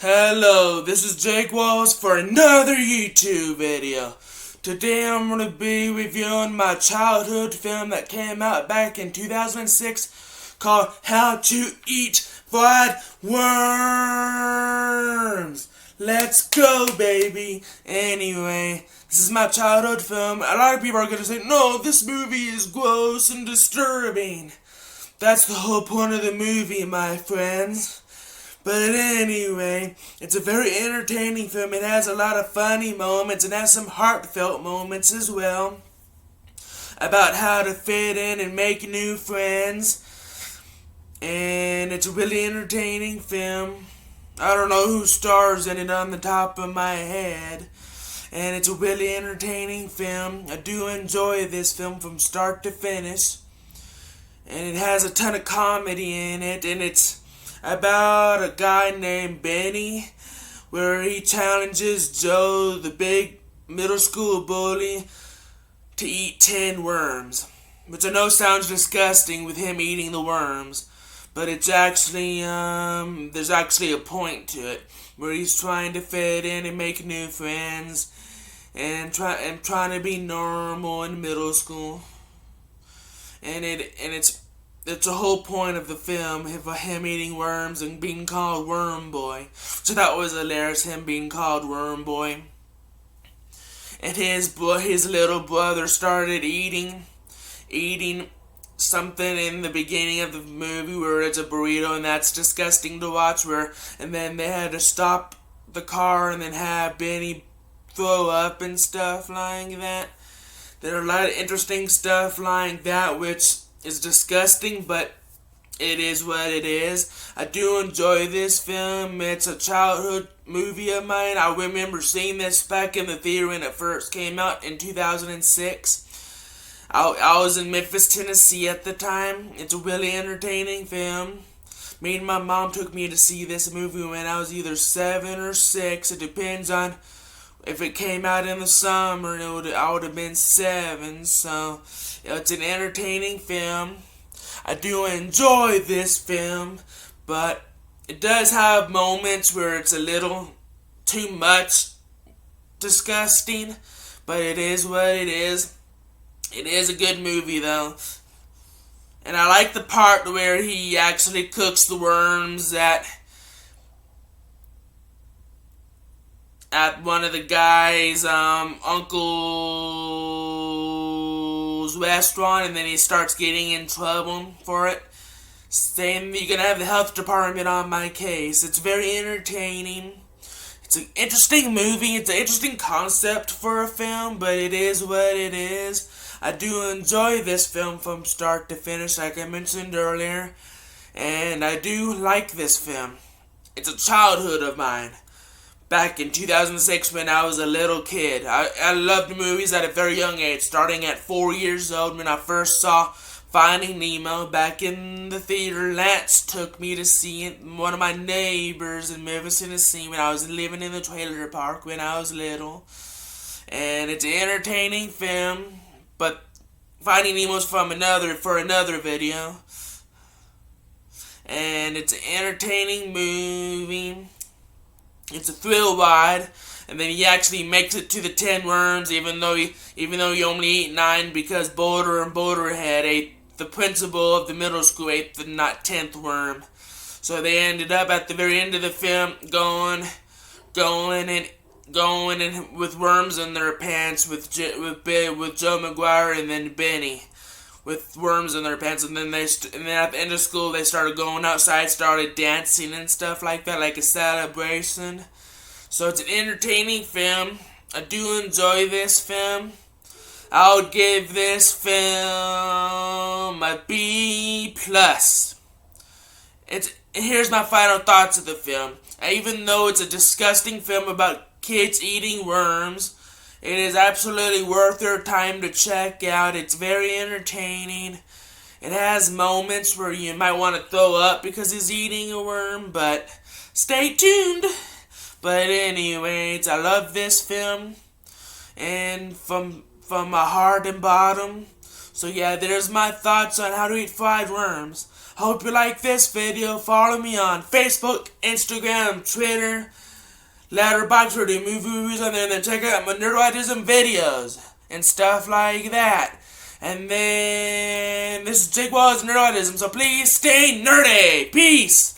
Hello, this is Jake Walls for another YouTube video. Today I'm going to be reviewing my childhood film that came out back in 2006 called How to Eat Fried Worms. Let's go, baby. Anyway, this is my childhood film. A lot of people are going to say, no, this movie is gross and disturbing. That's the whole point of the movie, my friends. But anyway, it's a very entertaining film. It has a lot of funny moments and has some heartfelt moments as well about how to fit in and make new friends. And it's a really entertaining film. I don't know who stars in it on the top of my head. And it's a really entertaining film. I do enjoy this film from start to finish. And it has a ton of comedy in it. And it's about a guy named Benny, where he challenges Joe, the big middle school bully, to eat 10 worms. Which I know sounds disgusting with him eating the worms, but it's actually, there's actually a point to it, where he's trying to fit in and make new friends, and trying to be normal in middle school. And it's the whole point of the film, of him eating worms and being called Worm Boy. So that was hilarious, him being called Worm Boy. And his little brother started eating something in the beginning of the movie where it's a burrito, and that's disgusting to watch. And then they had to stop the car and then have Benny throw up and stuff like that. There are a lot of interesting stuff like that, which is disgusting, but it is what it is. I do enjoy this film. It's a childhood movie of mine. I remember seeing this back in the theater when it first came out in 2006. I was in Memphis, Tennessee at the time. It's a really entertaining film. Me and my mom took me to see this movie when I was either 7 or 6. It depends on if it came out in the summer. I would have been 7. So it's an entertaining film. I do enjoy this film, but it does have moments where it's a little too much disgusting. But it is what it is. It is a good movie, though. And I like the part where he actually cooks the worms at one of the guy's uncle's restaurant, and then he starts getting in trouble for it, saying you're gonna have the health department on my case. It's very entertaining. It's an interesting movie. It's an interesting concept for a film, but it is what it is. I do enjoy this film from start to finish, like I mentioned earlier, and I do like this film. It's a childhood of mine. Back in 2006 when I was a little kid. I loved movies at a very young age, starting at 4 years old when I first saw Finding Nemo back in the theater. Lance took me to see it. One of my neighbors in Memphis, Tennessee, when I was living in the trailer park when I was little. And it's an entertaining film, but Finding Nemo's for another video. And it's an entertaining movie. It's a thrill ride, and then he actually makes it to the 10 worms, even though he only ate 9 because Boulder and Boulderhead the principal of the middle school ate the 10th worm. So they ended up at the very end of the film going with worms in their pants with Joe McGuire and then Benny with worms in their pants, and then at the end of school they started going outside, started dancing and stuff like that, like a celebration. So it's an entertaining film. I do enjoy this film. I would give this film a B+. Here's my final thoughts of the film. Even though it's a disgusting film about kids eating worms, it is absolutely worth your time to check out. It's very entertaining. It has moments where you might want to throw up because he's eating a worm, but stay tuned. But anyways, I love this film, and from my heart and bottom. So yeah, there's my thoughts on How to Eat Fried Worms. Hope you like this video. Follow me on Facebook, Instagram, Twitter, Letterboxd, where do movie reviews on there, and then check out my nerdautism videos and stuff like that. And then this is Jake Wallace Nerdautism, so please stay nerdy. Peace.